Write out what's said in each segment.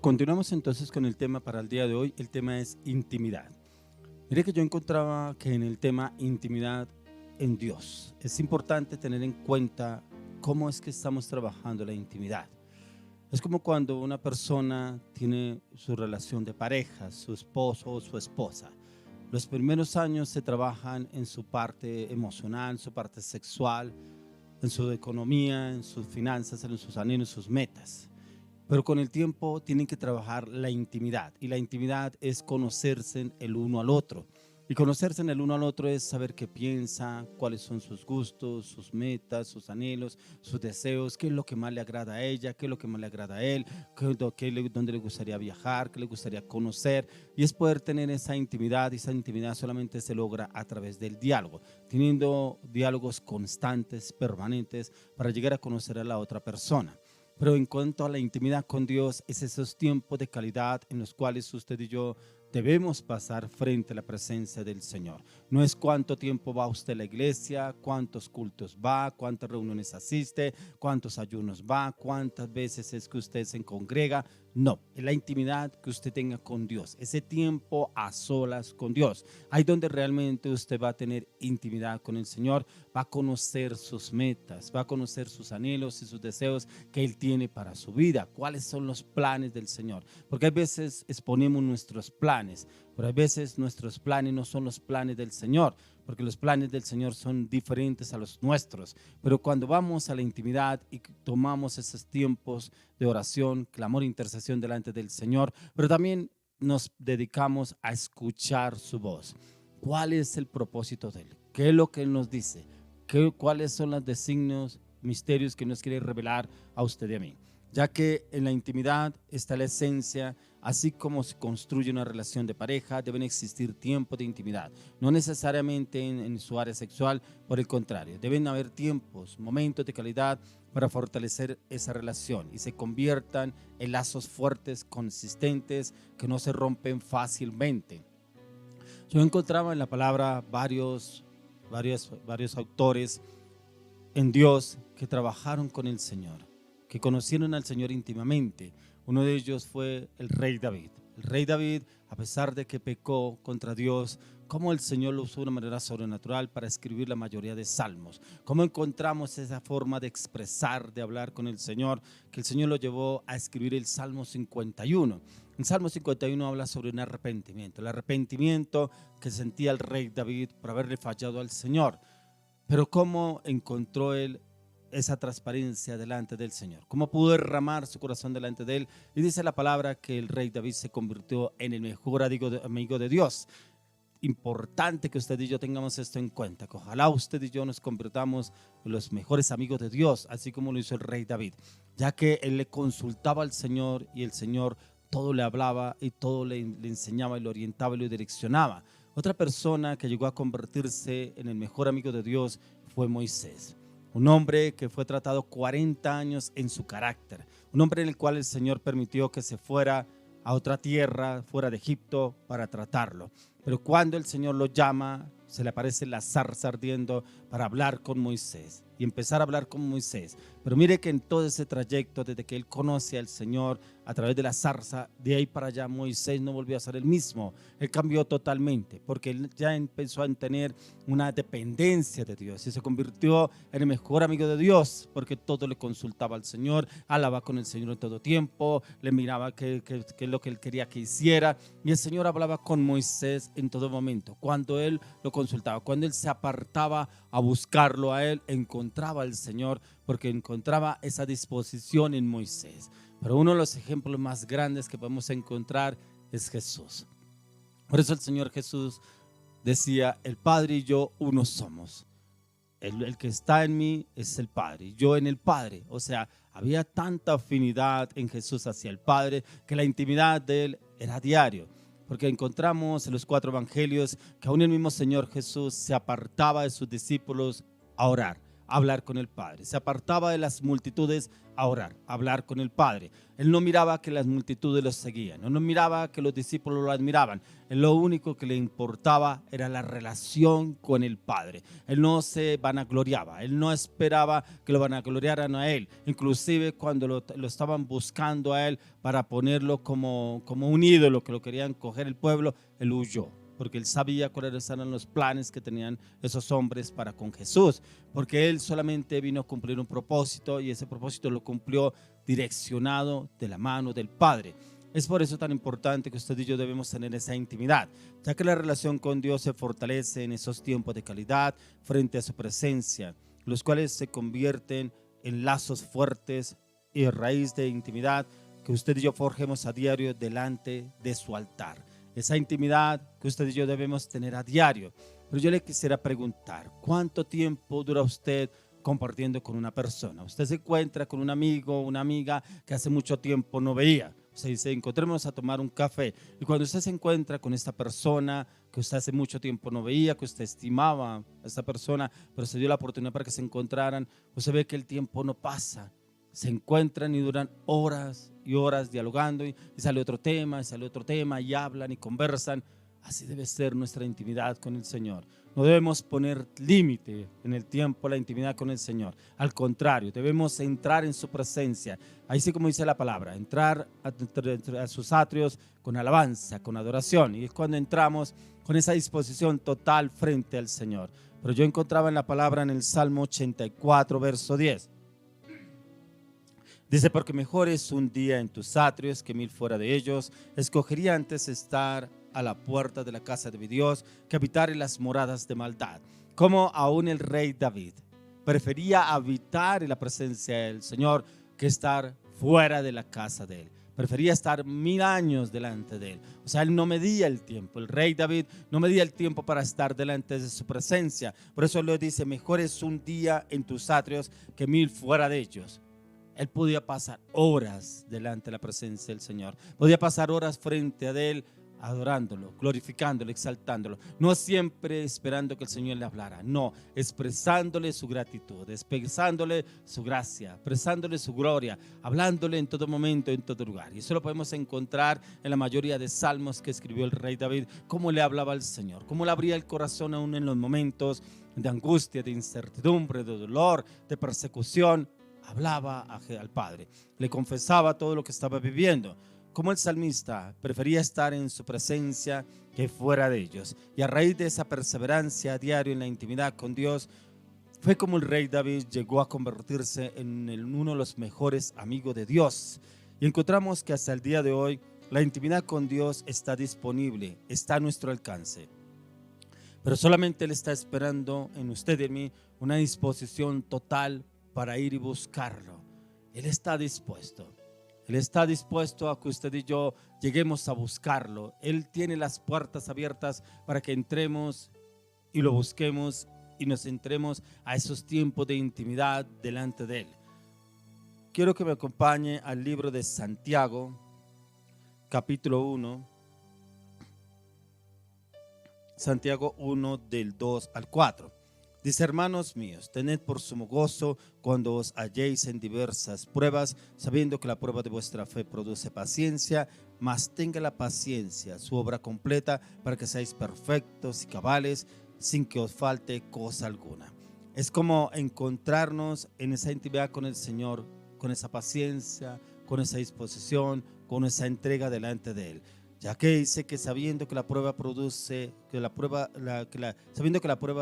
Continuamos entonces con el tema para el día de hoy. El tema es intimidad. Mire que yo encontraba que en el tema intimidad en Dios es importante tener en cuenta cómo es que estamos trabajando la intimidad. Es como cuando una persona tiene su relación de pareja, su esposo o su esposa. Los primeros años se trabajan en su parte emocional, su parte sexual, en su economía, en sus finanzas, en sus anhelos, sus metas. Pero con el tiempo tienen que trabajar la intimidad, y la intimidad es conocerse el uno al otro. Y conocerse el uno al otro es saber qué piensa, cuáles son sus gustos, sus metas, sus anhelos, sus deseos, qué es lo que más le agrada a ella, qué es lo que más le agrada a él, dónde le gustaría viajar, qué le gustaría conocer. Y es poder tener esa intimidad, y esa intimidad solamente se logra a través del diálogo, teniendo diálogos constantes, permanentes, para llegar a conocer a la otra persona. Pero en cuanto a la intimidad con Dios, es esos tiempos de calidad en los cuales usted y yo debemos pasar frente a la presencia del Señor. No es cuánto tiempo va usted a la iglesia, cuántos cultos va, cuántas reuniones asiste, cuántos ayunos va, cuántas veces es que usted se congrega. No, es la intimidad que usted tenga con Dios, ese tiempo a solas con Dios. Ahí donde realmente usted va a tener intimidad con el Señor, va a conocer sus metas, va a conocer sus anhelos y sus deseos que Él tiene para su vida, cuáles son los planes del Señor. Porque a veces exponemos nuestros planes, pero a veces nuestros planes no son los planes del Señor, porque los planes del Señor son diferentes a los nuestros. Pero cuando vamos a la intimidad y tomamos esos tiempos de oración, clamor, intercesión delante del Señor, pero también nos dedicamos a escuchar su voz. ¿Cuál es el propósito de Él? ¿Qué es lo que Él nos dice? ¿Cuáles son los designios, misterios que nos quiere revelar a usted y a mí? Ya que en la intimidad está la esencia. Así como se construye una relación de pareja, deben existir tiempos de intimidad, no necesariamente en su área sexual. Por el contrario, deben haber tiempos, momentos de calidad para fortalecer esa relación y se conviertan en lazos fuertes, consistentes, que no se rompen fácilmente. Yo encontraba en la palabra varios autores en Dios que trabajaron con el Señor, que conocieron al Señor íntimamente. Uno de ellos fue el rey David. El rey David, a pesar de que pecó contra Dios, cómo el Señor lo usó de una manera sobrenatural para escribir la mayoría de salmos. Cómo encontramos esa forma de expresar, de hablar con el Señor, que el Señor lo llevó a escribir el Salmo 51. El Salmo 51 habla sobre un arrepentimiento, el arrepentimiento que sentía el rey David por haberle fallado al Señor. Pero cómo encontró él esa transparencia delante del Señor, cómo pudo derramar su corazón delante de él. Y dice la palabra que el rey David se convirtió en el mejor amigo de Dios. Importante que usted y yo tengamos esto en cuenta, que ojalá usted y yo nos convirtamos en los mejores amigos de Dios, así como lo hizo el rey David, ya que él le consultaba al Señor y el Señor todo le hablaba y todo le enseñaba y lo orientaba y lo direccionaba. Otra persona que llegó a convertirse en el mejor amigo de Dios fue Moisés. Un hombre que fue tratado 40 años en su carácter. Un hombre en el cual el Señor permitió que se fuera a otra tierra, fuera de Egipto, para tratarlo. Pero cuando el Señor lo llama, se le aparece la zarza ardiendo para hablar con Moisés y empezar a hablar con Moisés. Pero mire que en todo ese trayecto, desde que él conoce al Señor a través de la zarza, de ahí para allá Moisés no volvió a ser el mismo. Él cambió totalmente, porque él ya empezó a tener una dependencia de Dios y se convirtió en el mejor amigo de Dios, porque todo le consultaba al Señor, hablaba con el Señor en todo tiempo, le miraba qué es lo que él quería que hiciera, y el Señor hablaba con Moisés en todo momento. Cuando él lo consultaba, cuando él se apartaba a buscarlo a él, encontraba al Señor, porque encontraba esa disposición en Moisés. Pero uno de los ejemplos más grandes que podemos encontrar es Jesús. Por eso el Señor Jesús decía: el Padre y yo uno somos. El que está en mí es el Padre, y yo en el Padre. O sea, había tanta afinidad en Jesús hacia el Padre que la intimidad de él era diario. Porque encontramos en los 4 evangelios que aún el mismo Señor Jesús se apartaba de sus discípulos a orar, a hablar con el Padre. Se apartaba de las multitudes a orar, a hablar con el Padre. Él no miraba que las multitudes los seguían, no miraba que los discípulos lo admiraban. Él lo único que le importaba era la relación con el Padre. Él no se vanagloriaba, él no esperaba que lo vanagloriaran a él. Inclusive cuando lo estaban buscando a él para ponerlo como un ídolo, que lo querían coger el pueblo, él huyó, porque él sabía cuáles eran los planes que tenían esos hombres para con Jesús, porque él solamente vino a cumplir un propósito, y ese propósito lo cumplió direccionado de la mano del Padre. Es por eso tan importante que usted y yo debemos tener esa intimidad, ya que la relación con Dios se fortalece en esos tiempos de calidad frente a su presencia, los cuales se convierten en lazos fuertes y raíz de intimidad que usted y yo forjemos a diario delante de su altar. Esa intimidad que usted y yo debemos tener a diario. Pero yo le quisiera preguntar, ¿cuánto tiempo dura usted compartiendo con una persona? Usted se encuentra con un amigo, una amiga que hace mucho tiempo no veía. Usted dice, encontremos a tomar un café. Y cuando usted se encuentra con esta persona que usted hace mucho tiempo no veía, que usted estimaba a esta persona, pero se dio la oportunidad para que se encontraran, usted ve que el tiempo no pasa. Se encuentran y duran horas y horas dialogando, y sale otro tema, y sale otro tema, y hablan y conversan. Así debe ser nuestra intimidad con el Señor. No debemos poner límite en el tiempo a la intimidad con el Señor. Al contrario, debemos entrar en su presencia. Ahí sí, como dice la palabra, entrar a sus atrios con alabanza, con adoración. Y es cuando entramos con esa disposición total frente al Señor. Pero yo encontraba en la palabra en el Salmo 84, verso 10. Dice, porque mejor es un día en tus atrios que 1000 fuera de ellos. Escogería antes estar a la puerta de la casa de mi Dios que habitar en las moradas de maldad. Como aún el rey David prefería habitar en la presencia del Señor que estar fuera de la casa de él. Prefería estar 1000 años delante de él. O sea, él no medía el tiempo. El rey David no medía el tiempo para estar delante de su presencia. Por eso le dice, mejor es un día en tus atrios que 1000 fuera de ellos. Él podía pasar horas delante de la presencia del Señor. Podía pasar horas frente a él, adorándolo, glorificándolo, exaltándolo. No siempre esperando que el Señor le hablara. No, expresándole su gratitud, expresándole su gracia, expresándole su gloria, hablándole en todo momento, en todo lugar. Y eso lo podemos encontrar en la mayoría de salmos que escribió el rey David. Cómo le hablaba al Señor, cómo le abría el corazón aún en los momentos de angustia, de incertidumbre, de dolor, de persecución. Hablaba al Padre, le confesaba todo lo que estaba viviendo. Como el salmista prefería estar en su presencia que fuera de ellos. Y a raíz de esa perseverancia a diario en la intimidad con Dios, fue como el rey David llegó a convertirse en uno de los mejores amigos de Dios. Y encontramos que hasta el día de hoy la intimidad con Dios está disponible, está a nuestro alcance. Pero solamente Él está esperando en usted y en mí una disposición total para ir y buscarlo. Él está dispuesto. Él está dispuesto a que usted y yo lleguemos a buscarlo. Él tiene las puertas abiertas para que entremos y lo busquemos y nos entremos a esos tiempos de intimidad delante de Él. Quiero que me acompañe al libro de Santiago, capítulo 1. Santiago 1 del 2 al 4. Dice, hermanos míos, tened por sumo gozo cuando os halléis en diversas pruebas, sabiendo que la prueba de vuestra fe produce paciencia, mas tenga la paciencia su obra completa para que seáis perfectos y cabales, sin que os falte cosa alguna. Es como encontrarnos en esa intimidad con el Señor, con esa paciencia, con esa disposición, con esa entrega delante de Él. Ya que dice que sabiendo que la prueba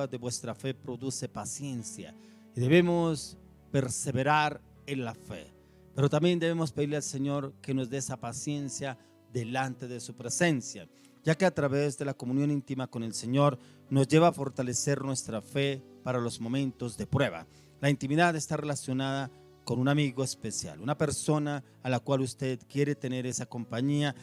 de vuestra fe produce paciencia, y debemos perseverar en la fe, pero también debemos pedirle al Señor que nos dé esa paciencia delante de su presencia, ya que a través de la comunión íntima con el Señor nos lleva a fortalecer nuestra fe para los momentos de prueba. La intimidad está relacionada con un amigo especial, una persona a la cual usted quiere tener esa compañía,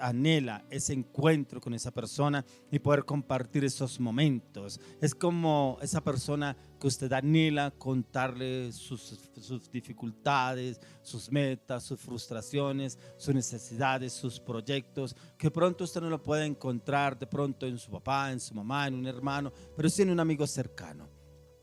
anhela ese encuentro con esa persona y poder compartir esos momentos. Es como esa persona que usted anhela contarle sus dificultades, sus metas, sus frustraciones, sus necesidades, sus proyectos, que pronto usted no lo puede encontrar de pronto en su papá, en su mamá, en un hermano, pero sí en un amigo cercano.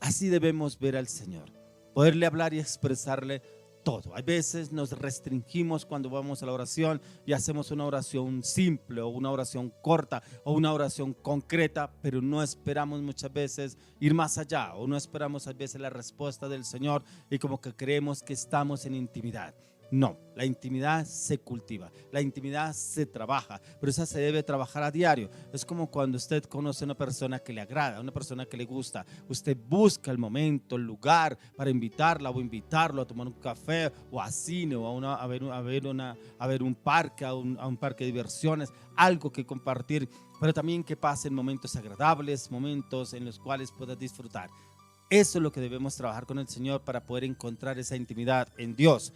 Así debemos ver al Señor, poderle hablar y expresarle todo. Hay veces nos restringimos cuando vamos a la oración y hacemos una oración simple o una oración corta o una oración concreta, pero no esperamos muchas veces ir más allá, o no esperamos a veces la respuesta del Señor y como que creemos que estamos en intimidad. No, la intimidad se cultiva, la intimidad se trabaja, pero esa se debe trabajar a diario. Es como cuando usted conoce a una persona que le agrada, una persona que le gusta. Usted busca el momento, el lugar para invitarla o invitarlo a tomar un café o a cine o a ver un parque, a un parque de diversiones, algo que compartir, pero también que pasen momentos agradables, momentos en los cuales puedas disfrutar. Eso es lo que debemos trabajar con el Señor para poder encontrar esa intimidad en Dios,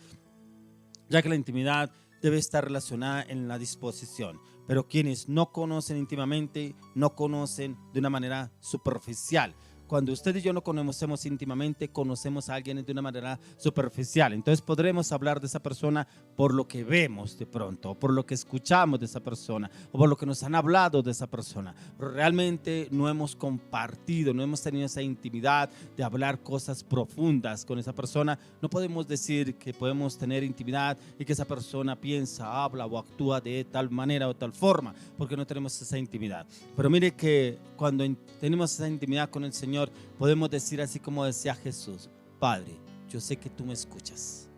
ya que la intimidad debe estar relacionada en la disposición. Pero quienes no conocen íntimamente, no conocen de una manera superficial. Cuando usted y yo no conocemos íntimamente, conocemos a alguien de una manera superficial. Entonces podremos hablar de esa persona por lo que vemos de pronto, o por lo que escuchamos de esa persona, o por lo que nos han hablado de esa persona. Pero realmente no hemos compartido, no hemos tenido esa intimidad de hablar cosas profundas con esa persona. No podemos decir que podemos tener intimidad y que esa persona piensa, habla o actúa de tal manera o tal forma, porque no tenemos esa intimidad. Pero mire que cuando tenemos esa intimidad con el Señor, podemos decir así como decía Jesús: Padre, yo sé que tú me escuchas.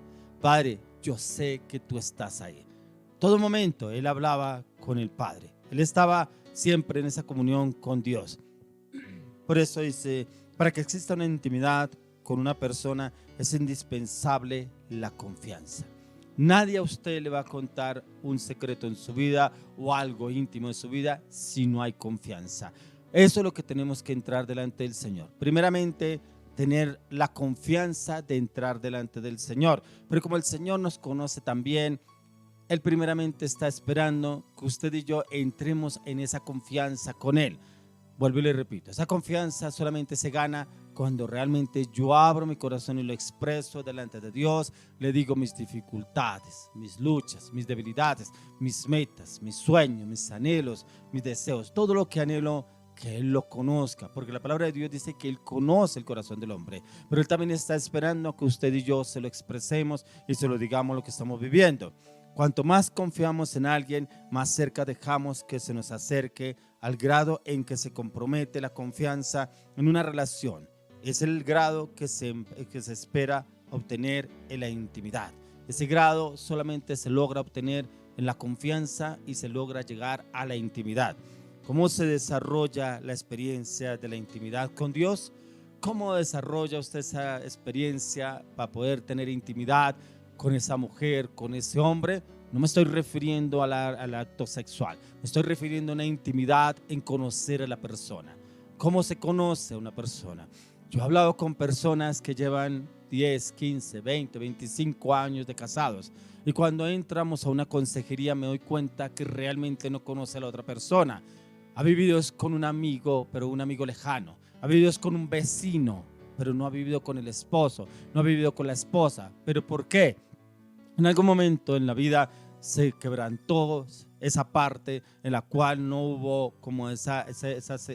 Padre, yo sé que tú estás ahí. Todo momento Él hablaba con el Padre. Él estaba siempre en esa comunión con Dios. Por eso dice, para que exista una intimidad con una persona es indispensable la confianza. Nadie a usted le va a contar un secreto en su vida o algo íntimo en su vida si no hay confianza. Eso es lo que tenemos que entrar delante del Señor. Primeramente, tener la confianza de entrar delante del Señor. Pero como el Señor nos conoce también, Él primeramente está esperando que usted y yo entremos en esa confianza con Él. Vuelvo y le repito, esa confianza solamente se gana cuando realmente yo abro mi corazón y lo expreso delante de Dios. Le digo mis dificultades, mis luchas, mis debilidades, mis metas, mis sueños, mis anhelos, mis deseos, todo lo que anhelo, que Él lo conozca, porque la palabra de Dios dice que Él conoce el corazón del hombre, pero Él también está esperando que usted y yo se lo expresemos y se lo digamos lo que estamos viviendo. Cuanto más confiamos en alguien, más cerca dejamos que se nos acerque, al grado en que se compromete la confianza en una relación. Es el grado que se espera obtener en la intimidad. Ese grado solamente se logra obtener en la confianza y se logra llegar a la intimidad. ¿Cómo se desarrolla la experiencia de la intimidad con Dios? ¿Cómo desarrolla usted esa experiencia para poder tener intimidad con esa mujer, con ese hombre? No me estoy refiriendo al acto sexual, me estoy refiriendo a una intimidad en conocer a la persona. ¿Cómo se conoce a una persona? Yo he hablado con personas que llevan 10, 15, 20, 25 años de casados, y cuando entramos a una consejería me doy cuenta que realmente no conoce a la otra persona. Ha vivido con un amigo, pero un amigo lejano. Ha vivido con un vecino, pero no ha vivido con el esposo. No ha vivido con la esposa. ¿Pero por qué? En algún momento en la vida se quebrantó esa parte en la cual no hubo como ese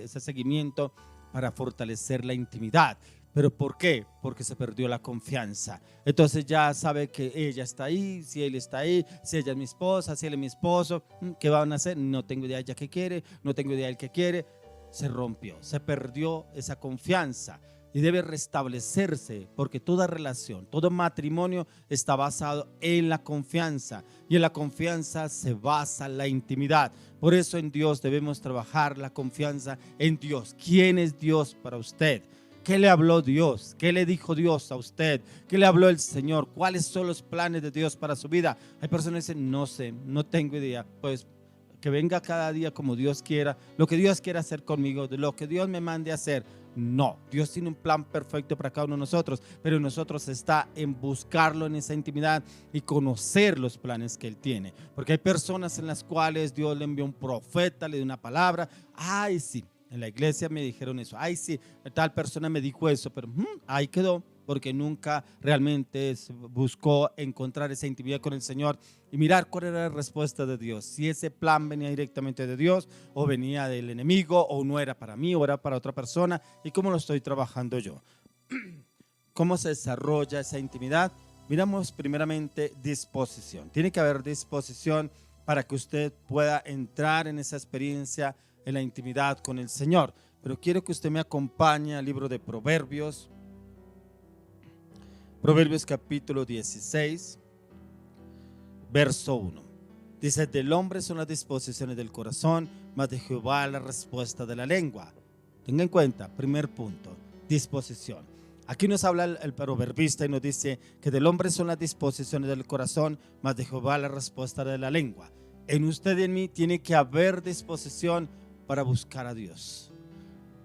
seguimiento para fortalecer la intimidad. ¿Pero por qué? Porque se perdió la confianza. Entonces ya sabe que ella está ahí, si él está ahí, si ella es mi esposa, si él es mi esposo, ¿qué van a hacer? No tengo idea ella qué quiere, no tengo idea él qué quiere. Se rompió, se perdió esa confianza y debe restablecerse, porque toda relación, todo matrimonio está basado en la confianza, y en la confianza se basa la intimidad. Por eso en Dios debemos trabajar la confianza en Dios. ¿Quién es Dios para usted? ¿Qué le habló Dios? ¿Qué le dijo Dios a usted? ¿Qué le habló el Señor? ¿Cuáles son los planes de Dios para su vida? Hay personas que dicen, no sé, no tengo idea. Pues que venga cada día como Dios quiera, lo que Dios quiera hacer conmigo, de lo que Dios me mande a hacer. No, Dios tiene un plan perfecto para cada uno de nosotros, pero nosotros está en buscarlo en esa intimidad y conocer los planes que Él tiene. Porque hay personas en las cuales Dios le envió un profeta, le dio una palabra. Ay, sí, en la iglesia me dijeron eso. Ay, sí, tal persona me dijo eso, pero ahí quedó, porque nunca realmente buscó encontrar esa intimidad con el Señor y mirar cuál era la respuesta de Dios. Si ese plan venía directamente de Dios o venía del enemigo, o no era para mí o era para otra persona, y cómo lo estoy trabajando yo. ¿Cómo se desarrolla esa intimidad? Miramos primeramente disposición. Tiene que haber disposición para que usted pueda entrar en esa experiencia, en la intimidad con el Señor. Pero quiero que usted me acompañe al libro de Proverbios. Proverbios capítulo 16, verso 1. Dice: del hombre son las disposiciones del corazón, mas de Jehová la respuesta de la lengua. Tenga en cuenta, primer punto, disposición. Aquí nos habla el proverbista y nos dice que del hombre son las disposiciones del corazón, mas de Jehová la respuesta de la lengua. En usted y en mí tiene que haber disposición para buscar a Dios.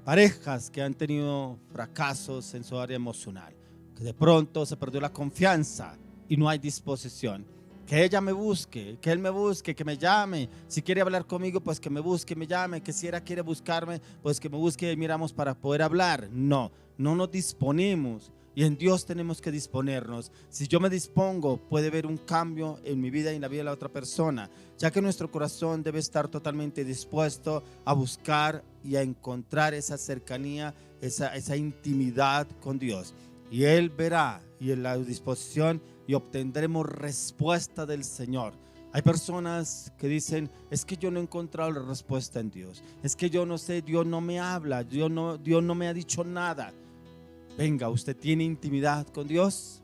Parejas que han tenido fracasos en su área emocional, que de pronto se perdió la confianza y no hay disposición. Que ella me busque, que él me busque, que me llame. Si quiere hablar conmigo, pues que me busque, me llame. Que si ella quiere buscarme, pues que me busque y miramos para poder hablar. No nos disponemos. Y en Dios tenemos que disponernos. Si yo me dispongo, puede haber un cambio en mi vida y en la vida de la otra persona, ya que nuestro corazón debe estar totalmente dispuesto a buscar y a encontrar esa cercanía, esa intimidad con Dios. Y Él verá, y en la disposición, y obtendremos respuesta del Señor. Hay personas que dicen: es que yo no he encontrado la respuesta en Dios, es que yo no sé, Dios no me habla, Dios no me ha dicho nada. Venga, ¿usted tiene intimidad con Dios?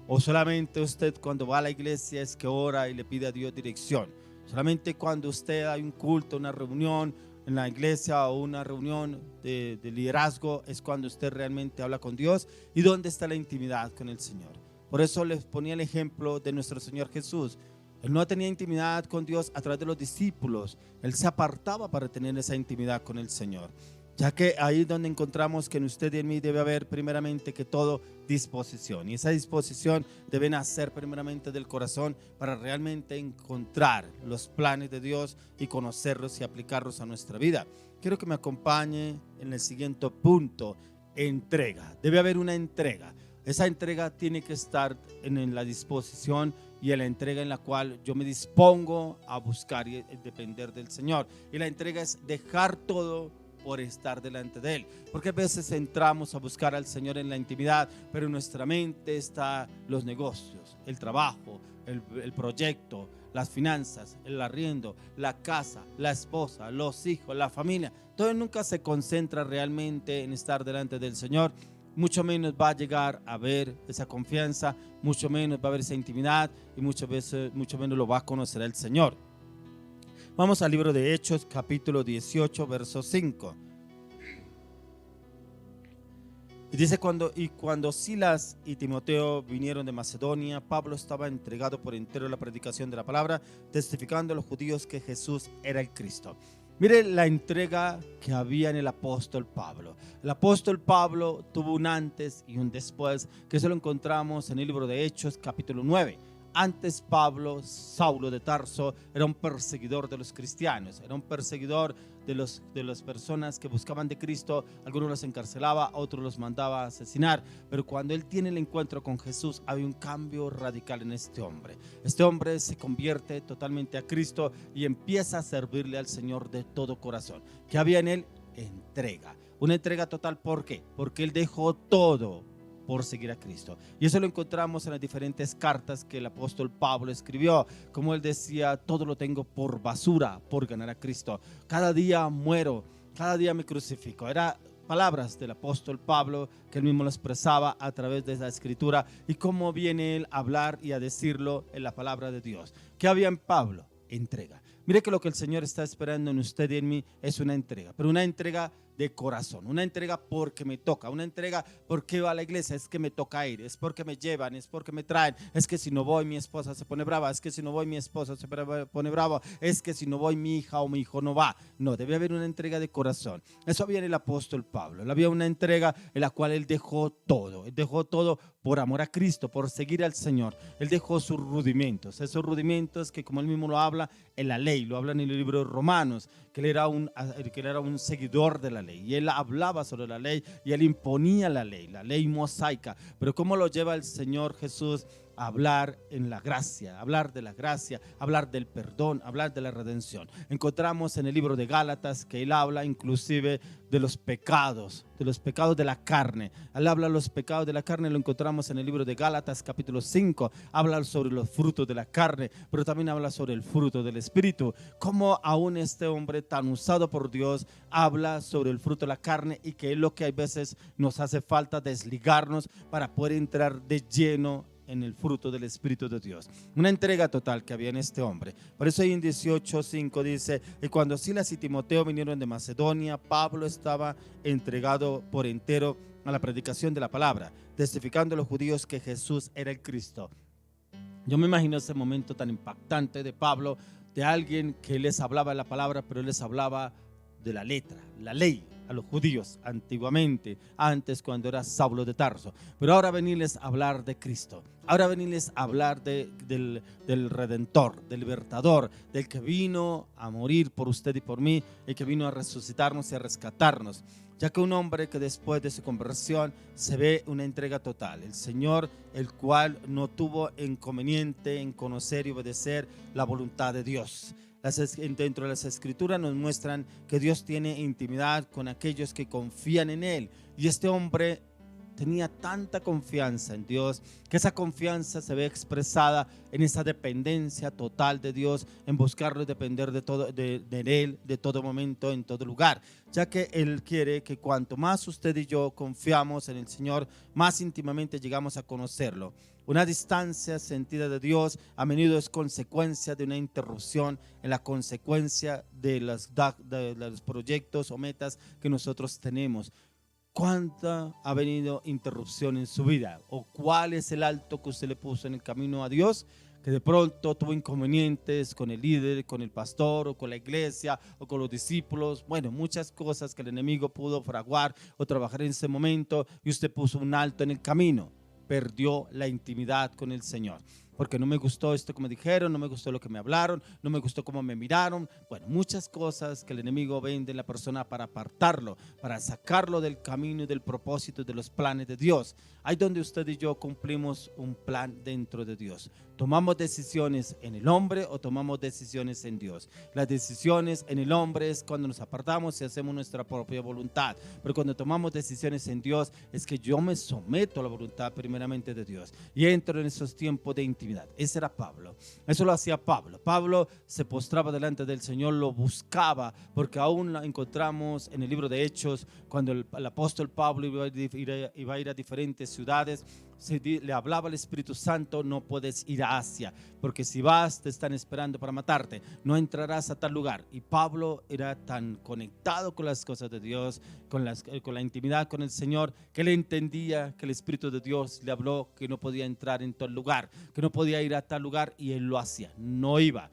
¿O solamente usted cuando va a la iglesia es que ora y le pide a Dios dirección? Solamente cuando usted hay un culto, una reunión en la iglesia o una reunión de liderazgo es cuando usted realmente habla con Dios. ¿Y dónde está la intimidad con el Señor? Por eso les ponía el ejemplo de nuestro Señor Jesús. Él no tenía intimidad con Dios a través de los discípulos. Él se apartaba para tener esa intimidad con el Señor. Ya que ahí es donde encontramos que en usted y en mí debe haber primeramente que todo disposición. Y esa disposición debe nacer primeramente del corazón para realmente encontrar los planes de Dios y conocerlos y aplicarlos a nuestra vida. Quiero que me acompañe en el siguiente punto: entrega. Debe haber una entrega. Esa entrega tiene que estar en la disposición y en la entrega en la cual yo me dispongo a buscar y depender del Señor. Y la entrega es dejar todo por estar delante de Él, porque a veces entramos a buscar al Señor en la intimidad, pero en nuestra mente están los negocios, el trabajo, el proyecto, las finanzas, el arriendo, la casa, la esposa, los hijos, la familia. Todo nunca se concentra realmente en estar delante del Señor. Mucho menos va a llegar a ver esa confianza, mucho menos va a haber esa intimidad y mucho menos lo va a conocer el Señor. Vamos al libro de Hechos, capítulo 18, verso 5. Y dice: cuando Silas y Timoteo vinieron de Macedonia, Pablo estaba entregado por entero a la predicación de la palabra, testificando a los judíos que Jesús era el Cristo. Mire la entrega que había en el apóstol Pablo. El apóstol Pablo tuvo un antes y un después, que eso lo encontramos en el libro de Hechos, capítulo 9. Antes Pablo, Saulo de Tarso, era un perseguidor de los cristianos, era un perseguidor de las personas que buscaban de Cristo. Algunos los encarcelaba, otros los mandaba a asesinar. Pero cuando él tiene el encuentro con Jesús, hay un cambio radical en este hombre. Este hombre se convierte totalmente a Cristo y empieza a servirle al Señor de todo corazón. ¿Qué había en él? Entrega. Una entrega total. ¿Por qué? Porque él dejó todo por seguir a Cristo. Y eso lo encontramos en las diferentes cartas que el apóstol Pablo escribió. Como él decía: todo lo tengo por basura por ganar a Cristo. Cada día muero, cada día me crucifico. Eran palabras del apóstol Pablo que él mismo lo expresaba a través de esa escritura. Y cómo viene él a hablar y a decirlo en la palabra de Dios. ¿Qué había en Pablo? Entrega. Mire que lo que el Señor está esperando en usted y en mí es una entrega, pero una entrega de corazón, una entrega porque me toca, una entrega porque va a la iglesia, es que me toca ir, es porque me llevan, es porque me traen, es que si no voy mi esposa se pone brava, es que si no voy mi esposa se pone brava, es que si no voy mi hija o mi hijo no va. No, debe haber una entrega de corazón. Eso había en el apóstol Pablo. Había una entrega en la cual él dejó todo por amor a Cristo, por seguir al Señor. Él dejó sus rudimentos, esos rudimentos que, como él mismo lo habla en la ley, lo habla en el libro de Romanos, que él era un seguidor de la ley, y él hablaba sobre la ley y él imponía la ley mosaica. Pero ¿cómo lo lleva el Señor Jesús hablar en la gracia, hablar de la gracia, hablar del perdón, hablar de la redención. Encontramos en el libro de Gálatas que él habla inclusive de los pecados de la carne. Él habla de los pecados de la carne, lo encontramos en el libro de Gálatas capítulo 5, habla sobre los frutos de la carne, pero también habla sobre el fruto del Espíritu, cómo aún este hombre tan usado por Dios habla sobre el fruto de la carne y que es lo que a veces nos hace falta desligarnos para poder entrar de lleno en el fruto del Espíritu de Dios. Una entrega total que había en este hombre. Por eso ahí en 18:5 dice: y cuando Silas y Timoteo vinieron de Macedonia, Pablo estaba entregado por entero a la predicación de la palabra, testificando a los judíos que Jesús era el Cristo. Yo me imagino ese momento tan impactante de Pablo, de alguien que les hablaba de la palabra, pero les hablaba de la letra, la ley, a los judíos antiguamente, antes cuando era Saulo de Tarso, pero ahora venirles a hablar de Cristo, ahora venirles a hablar del Redentor, del Libertador, del que vino a morir por usted y por mí, el que vino a resucitarnos y a rescatarnos, ya que un hombre que después de su conversión se ve una entrega total, el Señor, el cual no tuvo inconveniente en conocer y obedecer la voluntad de Dios. Dentro de las escrituras nos muestran que Dios tiene intimidad con aquellos que confían en Él, y este hombre tenía tanta confianza en Dios que esa confianza se ve expresada en esa dependencia total de Dios, en buscarlo y depender de Él de todo momento, en todo lugar, ya que Él quiere que cuanto más usted y yo confiamos en el Señor, más íntimamente llegamos a conocerlo. Una distancia sentida de Dios a menudo es consecuencia de una interrupción en la consecuencia de los proyectos o metas que nosotros tenemos. ¿Cuánta ha venido interrupción en su vida? ¿O cuál es el alto que usted le puso en el camino a Dios? Que de pronto tuvo inconvenientes con el líder, con el pastor, o con la iglesia, o con los discípulos. Bueno, muchas cosas que el enemigo pudo fraguar o trabajar en ese momento, y usted puso un alto en el camino. Perdió la intimidad con el Señor. Porque no me gustó esto que me dijeron, no me gustó lo que me hablaron, no me gustó cómo me miraron. Bueno, muchas cosas que el enemigo vende en la persona para apartarlo, para sacarlo del camino y del propósito de los planes de Dios. Ahí donde usted y yo cumplimos un plan dentro de Dios. ¿Tomamos decisiones en el hombre o tomamos decisiones en Dios? Las decisiones en el hombre es cuando nos apartamos y hacemos nuestra propia voluntad. Pero cuando tomamos decisiones en Dios es que yo me someto a la voluntad primeramente de Dios y entro en esos tiempos de intimidad. Ese era Pablo. Eso lo hacía Pablo. Pablo se postraba delante del Señor, lo buscaba, porque aún lo encontramos en el libro de Hechos, cuando el apóstol Pablo iba a ir a diferentes ciudades, le hablaba al Espíritu Santo: no puedes ir a Asia, porque si vas te están esperando para matarte, no entrarás a tal lugar. Y Pablo era tan conectado con las cosas de Dios, con la intimidad con el Señor, que él entendía que el Espíritu de Dios le habló que no podía entrar en tal lugar, que no podía ir a tal lugar, y él lo hacía, no iba.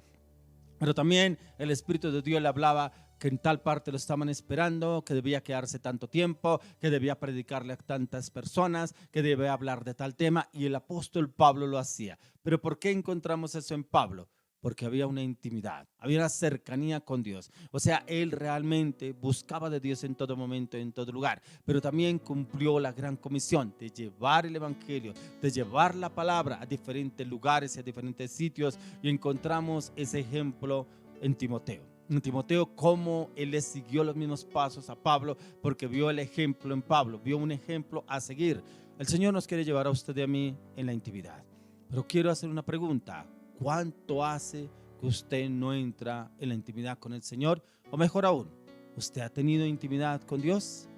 Pero también el Espíritu de Dios le hablaba que en tal parte lo estaban esperando, que debía quedarse tanto tiempo, que debía predicarle a tantas personas, que debía hablar de tal tema, y el apóstol Pablo lo hacía. ¿Pero por qué encontramos eso en Pablo? Porque había una intimidad, había una cercanía con Dios. O sea, él realmente buscaba de Dios en todo momento, en todo lugar, pero también cumplió la gran comisión de llevar el evangelio, de llevar la palabra a diferentes lugares y a diferentes sitios, y encontramos ese ejemplo en Timoteo. En Timoteo, cómo él le siguió los mismos pasos a Pablo, porque vio el ejemplo en Pablo, vio un ejemplo a seguir. El Señor nos quiere llevar a usted y a mí en la intimidad. Pero quiero hacer una pregunta: ¿cuánto hace que usted no entra en la intimidad con el Señor? O mejor aún, ¿usted ha tenido intimidad con Dios?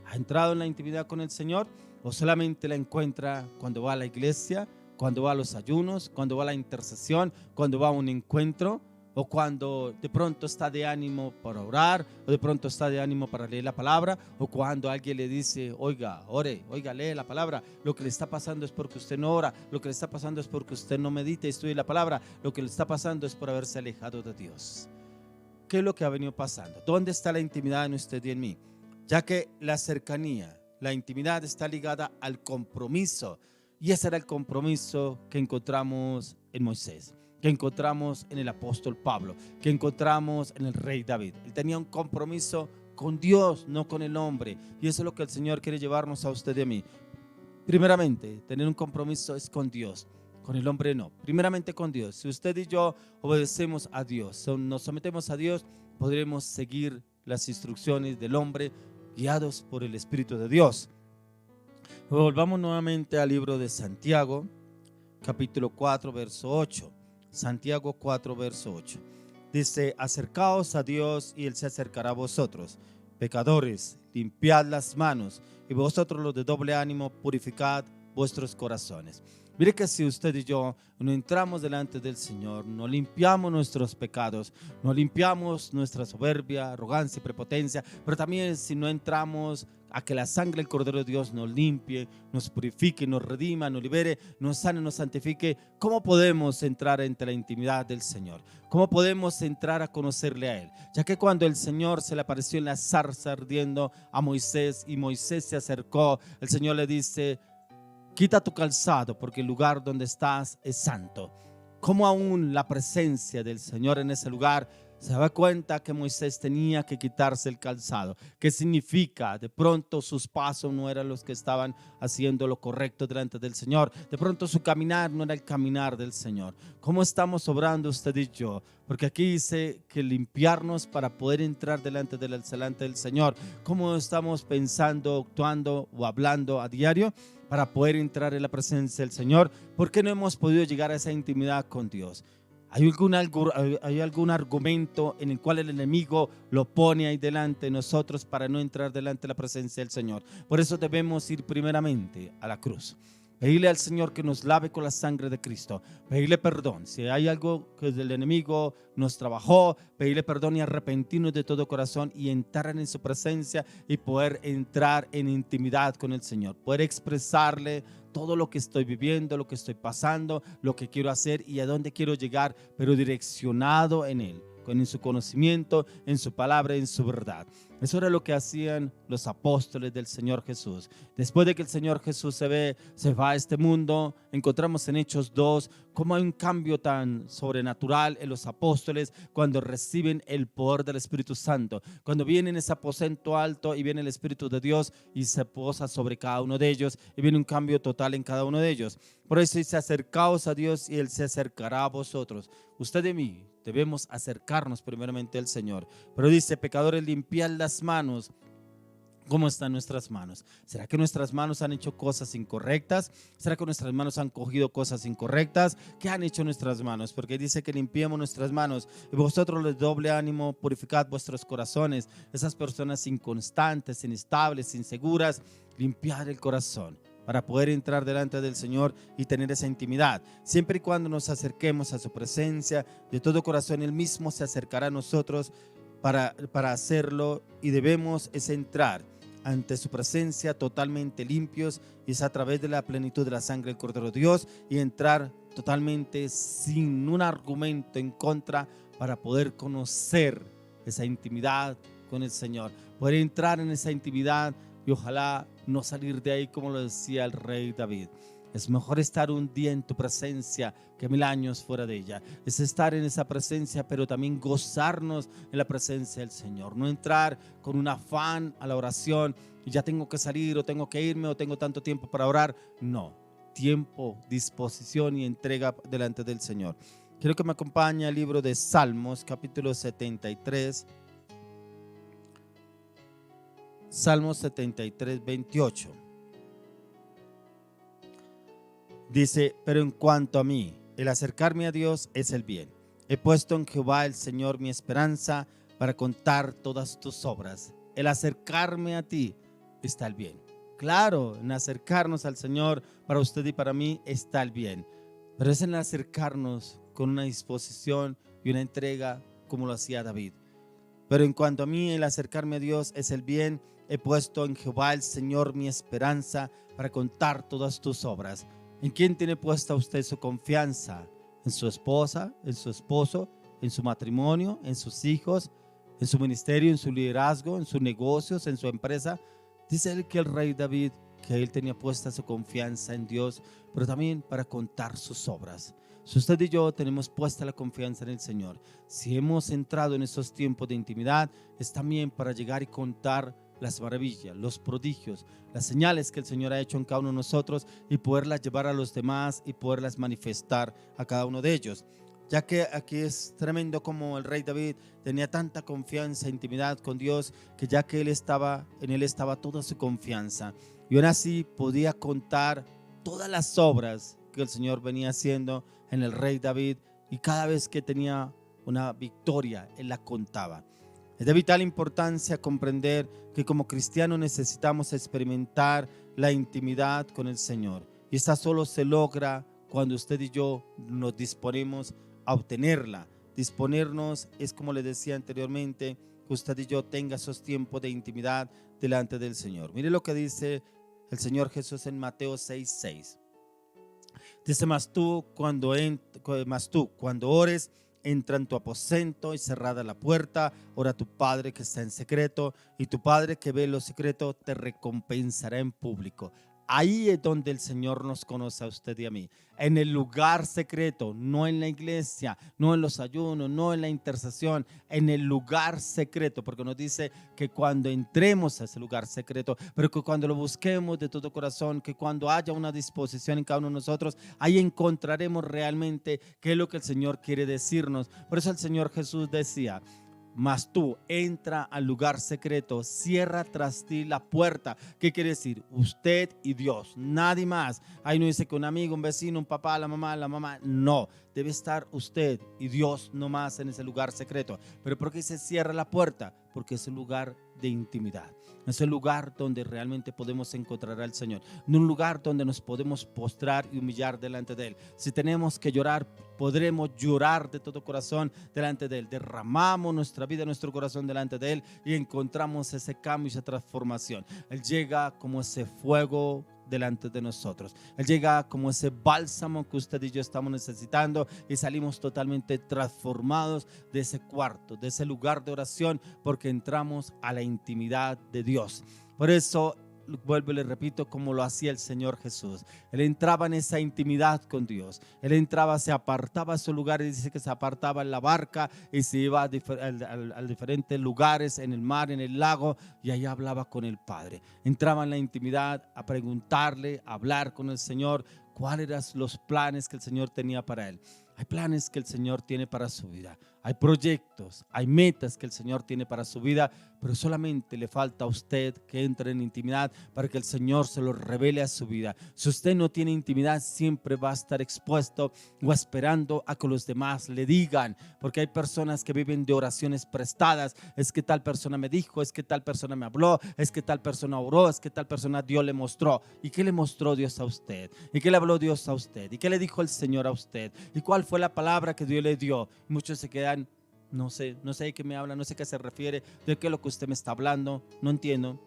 ¿Ha entrado en la intimidad con el Señor? ¿O solamente la encuentra cuando va a la iglesia, cuando va a los ayunos, cuando va a la intercesión, cuando va a un encuentro? O cuando de pronto está de ánimo para orar, o de pronto está de ánimo para leer la palabra, o cuando alguien le dice: oiga, ore, oiga, lee la palabra. Lo que le está pasando es porque usted no ora, lo que le está pasando es porque usted no medita y estudia la palabra, lo que le está pasando es por haberse alejado de Dios. ¿Qué es lo que ha venido pasando? ¿Dónde está la intimidad en usted y en mí? Ya que la cercanía, la intimidad está ligada al compromiso, y ese era el compromiso que encontramos en Moisés, que encontramos en el apóstol Pablo, que encontramos en el rey David. Él tenía un compromiso con Dios, no con el hombre, y eso es lo que el Señor quiere llevarnos a usted y a mí. Primeramente, tener un compromiso es con Dios. Con el hombre no, primeramente con Dios. Si usted y yo obedecemos a Dios, nos sometemos a Dios, podremos seguir las instrucciones del hombre guiados por el Espíritu de Dios. Volvamos nuevamente al libro de Santiago, capítulo 4, verso 8. Santiago 4, verso 8. Dice: acercaos a Dios y Él se acercará a vosotros. Pecadores, limpiad las manos, y vosotros los de doble ánimo, purificad vuestros corazones. Mire que si usted y yo no entramos delante del Señor, no limpiamos nuestros pecados, no limpiamos nuestra soberbia, arrogancia y prepotencia, pero también si no entramos a que la sangre del Cordero de Dios nos limpie, nos purifique, nos redima, nos libere, nos sane, nos santifique, ¿cómo podemos entrar entre la intimidad del Señor? ¿Cómo podemos entrar a conocerle a Él? Ya que cuando el Señor se le apareció en la zarza ardiendo a Moisés y Moisés se acercó, el Señor le dice: quita tu calzado porque el lugar donde estás es santo. Como aún la presencia del Señor en ese lugar, se da cuenta que Moisés tenía que quitarse el calzado. ¿Qué significa? De pronto sus pasos no eran los que estaban haciendo lo correcto delante del Señor. De pronto su caminar no era el caminar del Señor. ¿Cómo estamos obrando usted y yo? Porque aquí dice que limpiarnos para poder entrar delante del Señor. ¿Cómo estamos pensando, actuando o hablando a diario para poder entrar en la presencia del Señor? ¿Por qué no hemos podido llegar a esa intimidad con Dios? ¿Hay algún argumento en el cual el enemigo lo pone ahí delante de nosotros para no entrar delante de la presencia del Señor? Por eso debemos ir primeramente a la cruz. Pedirle al Señor que nos lave con la sangre de Cristo. Pedirle perdón. Si hay algo que el enemigo nos trabajó, pedirle perdón y arrepentirnos de todo corazón y entrar en su presencia y poder entrar en intimidad con el Señor. Poder expresarle todo lo que estoy viviendo, lo que estoy pasando, lo que quiero hacer y a dónde quiero llegar, pero direccionado en Él, en su conocimiento, en su palabra, en su verdad. Eso era lo que hacían los apóstoles del Señor Jesús. Después de que el Señor Jesús se va a este mundo, encontramos en Hechos 2 cómo hay un cambio tan sobrenatural en los apóstoles cuando reciben el poder del Espíritu Santo. Cuando viene en ese aposento alto y viene el Espíritu de Dios y se posa sobre cada uno de ellos y viene un cambio total en cada uno de ellos. Por eso dice: acercaos a Dios y Él se acercará a vosotros. Usted y mí debemos acercarnos primeramente al Señor. Pero dice: pecadores, limpiad las manos. ¿Cómo están nuestras manos? ¿Será que nuestras manos han hecho cosas incorrectas? ¿Será que nuestras manos han cogido cosas incorrectas? ¿Qué han hecho nuestras manos? Porque dice que limpiemos nuestras manos. Y vosotros de doble ánimo, purificad vuestros corazones. Esas personas inconstantes, inestables, inseguras, limpiad el corazón para poder entrar delante del Señor y tener esa intimidad. Siempre y cuando nos acerquemos a su presencia de todo corazón, Él mismo se acercará a nosotros para hacerlo, y debemos entrar ante su presencia totalmente limpios, y es a través de la plenitud de la sangre del Cordero de Dios, y entrar totalmente sin un argumento en contra para poder conocer esa intimidad con el Señor, poder entrar en esa intimidad y ojalá no salir de ahí como lo decía el rey David. Es mejor estar un día en tu presencia que 1000 años fuera de ella. Es estar en esa presencia, pero también gozarnos en la presencia del Señor. No entrar con un afán a la oración y ya tengo que salir o tengo que irme o tengo tanto tiempo para orar. No, tiempo, disposición y entrega delante del Señor. Quiero que me acompañe al libro de Salmos, capítulo 73. Salmos 73, 28. Dice: pero en cuanto a mí, el acercarme a Dios es el bien. He puesto en Jehová el Señor mi esperanza para contar todas tus obras. El acercarme a ti está el bien. Claro, en acercarnos al Señor para usted y para mí está el bien. Pero es en acercarnos con una disposición y una entrega como lo hacía David. Pero en cuanto a mí, el acercarme a Dios es el bien. He puesto en Jehová el Señor mi esperanza para contar todas tus obras. ¿En quién tiene puesta usted su confianza? ¿En su esposa, en su esposo, en su matrimonio, en sus hijos, en su ministerio, en su liderazgo, en sus negocios, en su empresa? Dice él que el rey David, que él tenía puesta su confianza en Dios, pero también para contar sus obras. Si usted y yo tenemos puesta la confianza en el Señor, si hemos entrado en esos tiempos de intimidad, es también para llegar y contar las maravillas, los prodigios, las señales que el Señor ha hecho en cada uno de nosotros y poderlas llevar a los demás y poderlas manifestar a cada uno de ellos. Ya que aquí es tremendo como el rey David tenía tanta confianza, intimidad con Dios, que ya que en él estaba toda su confianza. Y aún así podía contar todas las obras que el Señor venía haciendo en el rey David, y cada vez que tenía una victoria, él la contaba. Es de vital importancia comprender que como cristianos necesitamos experimentar la intimidad con el Señor. Y esta solo se logra cuando usted y yo nos disponemos a obtenerla. Disponernos es, como les decía anteriormente, que usted y yo tenga esos tiempos de intimidad delante del Señor. Mire lo que dice el Señor Jesús en Mateo 6:6. Dice: mas tú cuando ores, entra en tu aposento y cerrada la puerta, ora a tu Padre que está en secreto, y tu Padre que ve lo secreto te recompensará en público. Ahí es donde el Señor nos conoce a usted y a mí, en el lugar secreto, no en la iglesia, no en los ayunos, no en la intercesión, en el lugar secreto, porque nos dice que cuando entremos a ese lugar secreto, pero que cuando lo busquemos de todo corazón, que cuando haya una disposición en cada uno de nosotros, ahí encontraremos realmente qué es lo que el Señor quiere decirnos. Por eso el Señor Jesús decía: mas tú entra al lugar secreto, cierra tras ti la puerta. ¿Qué quiere decir? Usted y Dios, nadie más. Ahí no dice que un amigo, un vecino, un papá, la mamá. No, debe estar usted y Dios nomás en ese lugar secreto. ¿Pero por qué se cierra la puerta? Porque es un lugar de intimidad. Es el lugar donde realmente podemos encontrar al Señor, en un lugar donde nos podemos postrar y humillar delante de Él. Si tenemos que llorar, podremos llorar de todo corazón delante de Él. Derramamos nuestra vida, nuestro corazón delante de Él y encontramos ese cambio y esa transformación. Él llega como ese fuego delante de nosotros. Él llega como ese bálsamo que usted y yo estamos necesitando, y salimos totalmente transformados de ese cuarto, de ese lugar de oración, porque entramos a la intimidad de Dios. Por eso vuelvo y le repito, como lo hacía el Señor Jesús. Él entraba en esa intimidad con Dios. Él entraba, se apartaba a su lugar, y dice que se apartaba en la barca y se iba a diferentes lugares, en el mar, en el lago, y allá hablaba con el Padre. Entraba en la intimidad a preguntarle, a hablar con el Señor cuáles eran los planes que el Señor tenía para él. Hay planes que el Señor tiene para su vida. Hay proyectos, hay metas que el Señor tiene para su vida, pero solamente le falta a usted que entre en intimidad para que el Señor se lo revele a su vida. Si usted no tiene intimidad, siempre va a estar expuesto o esperando a que los demás le digan, porque hay personas que viven de oraciones prestadas. Es que tal persona me dijo, es que tal persona me habló, es que tal persona oró, es que tal persona Dios le mostró. ¿Y qué le mostró Dios a usted? ¿Y qué le habló Dios a usted? ¿Y qué le dijo el Señor a usted? ¿Y cuál fue la palabra que Dios le dio? Muchos se quedan: no sé de qué me habla, no sé a qué se refiere, de qué es lo que usted me está hablando, no entiendo.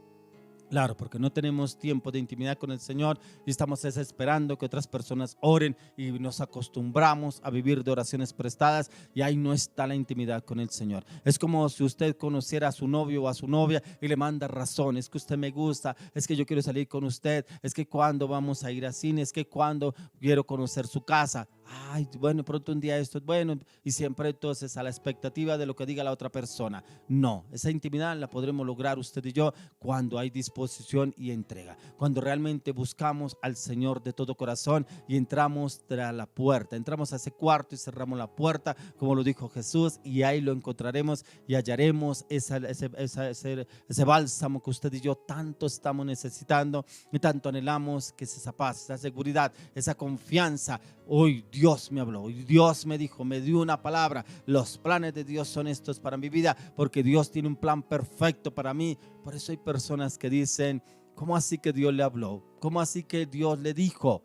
Claro, porque no tenemos tiempo de intimidad con el Señor y estamos desesperando que otras personas oren, y nos acostumbramos a vivir de oraciones prestadas, y ahí no está la intimidad con el Señor. Es como si usted conociera a su novio o a su novia y le manda razones: es que usted me gusta, es que yo quiero salir con usted, es que cuando vamos a ir al cine, es que cuando quiero conocer su casa. Ay, bueno, pronto un día esto es bueno, y siempre entonces a la expectativa de lo que diga la otra persona. No, esa intimidad la podremos lograr usted y yo cuando hay disposición y entrega, cuando realmente buscamos al Señor de todo corazón y entramos tras la puerta, entramos a ese cuarto y cerramos la puerta, como lo dijo Jesús, y ahí lo encontraremos y hallaremos ese bálsamo que usted y yo tanto estamos necesitando y tanto anhelamos, que es esa paz, esa seguridad, esa confianza. Hoy Dios me habló, hoy Dios me dijo, me dio una palabra. Los planes de Dios son estos para mi vida, porque Dios tiene un plan perfecto para mí. Por eso hay personas que dicen: ¿cómo así que Dios le habló? ¿Cómo así que Dios le dijo?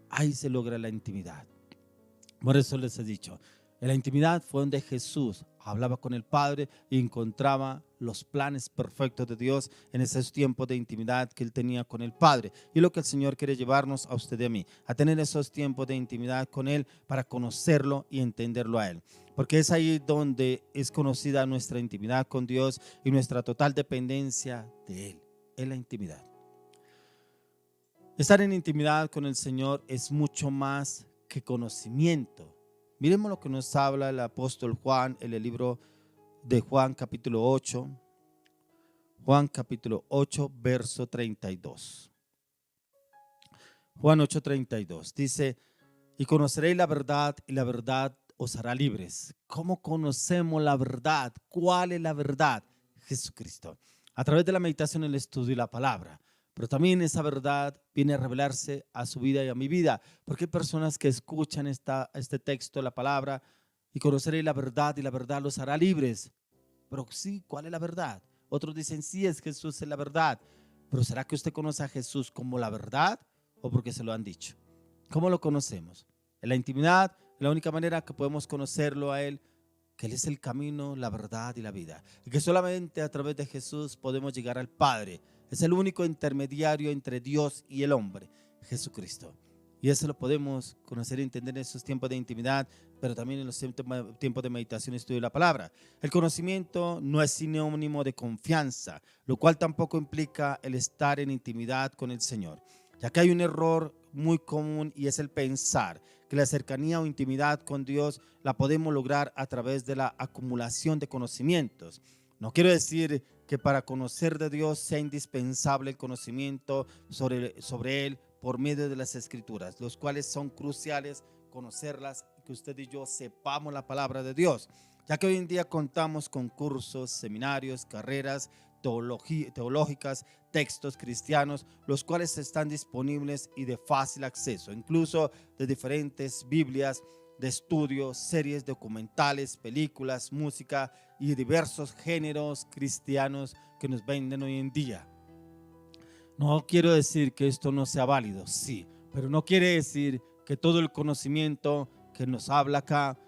Ahí se logra la intimidad. Por eso les he dicho, en la intimidad fue donde Jesús hablaba con el Padre y encontraba los planes perfectos de Dios en esos tiempos de intimidad que Él tenía con el Padre. Y lo que el Señor quiere llevarnos a usted y a mí, a tener esos tiempos de intimidad con Él para conocerlo y entenderlo a Él. Porque es ahí donde es conocida nuestra intimidad con Dios y nuestra total dependencia de Él, en la intimidad. Estar en intimidad con el Señor es mucho más que conocimiento. Miremos lo que nos habla el apóstol Juan en el libro de Juan capítulo 8, Juan capítulo 8, verso 32. Juan 8:32 dice: y conoceréis la verdad, y la verdad os hará libres. ¿Cómo conocemos la verdad? ¿Cuál es la verdad? Jesucristo. A través de la meditación, el estudio y la palabra. Pero también esa verdad viene a revelarse a su vida y a mi vida. Porque hay personas que escuchan este texto, la palabra, y conoceréis la verdad, y la verdad los hará libres. Pero sí, ¿cuál es la verdad? Otros dicen, sí, es Jesús es la verdad. Pero ¿será que usted conoce a Jesús como la verdad o porque se lo han dicho? ¿Cómo lo conocemos? En la intimidad, la única manera que podemos conocerlo a Él, que Él es el camino, la verdad y la vida. Y que solamente a través de Jesús podemos llegar al Padre. Es el único intermediario entre Dios y el hombre, Jesucristo. Y eso lo podemos conocer y entender en esos tiempos de intimidad, pero también en los tiempos de meditación y estudio de la palabra. El conocimiento no es sinónimo de confianza, lo cual tampoco implica el estar en intimidad con el Señor. Ya que hay un error muy común y es el pensar que la cercanía o intimidad con Dios la podemos lograr a través de la acumulación de conocimientos. No quiero decir que para conocer de Dios sea indispensable el conocimiento sobre Él por medio de las Escrituras, los cuales son cruciales conocerlas y que usted y yo sepamos la palabra de Dios, ya que hoy en día contamos con cursos, seminarios, carreras teológicas, textos cristianos, los cuales están disponibles y de fácil acceso, incluso de diferentes Biblias de estudio, series documentales, películas, música y diversos géneros cristianos que nos venden hoy en día. No quiero decir que esto no sea válido, sí, pero no quiere decir que todo el conocimiento que nos habla acá,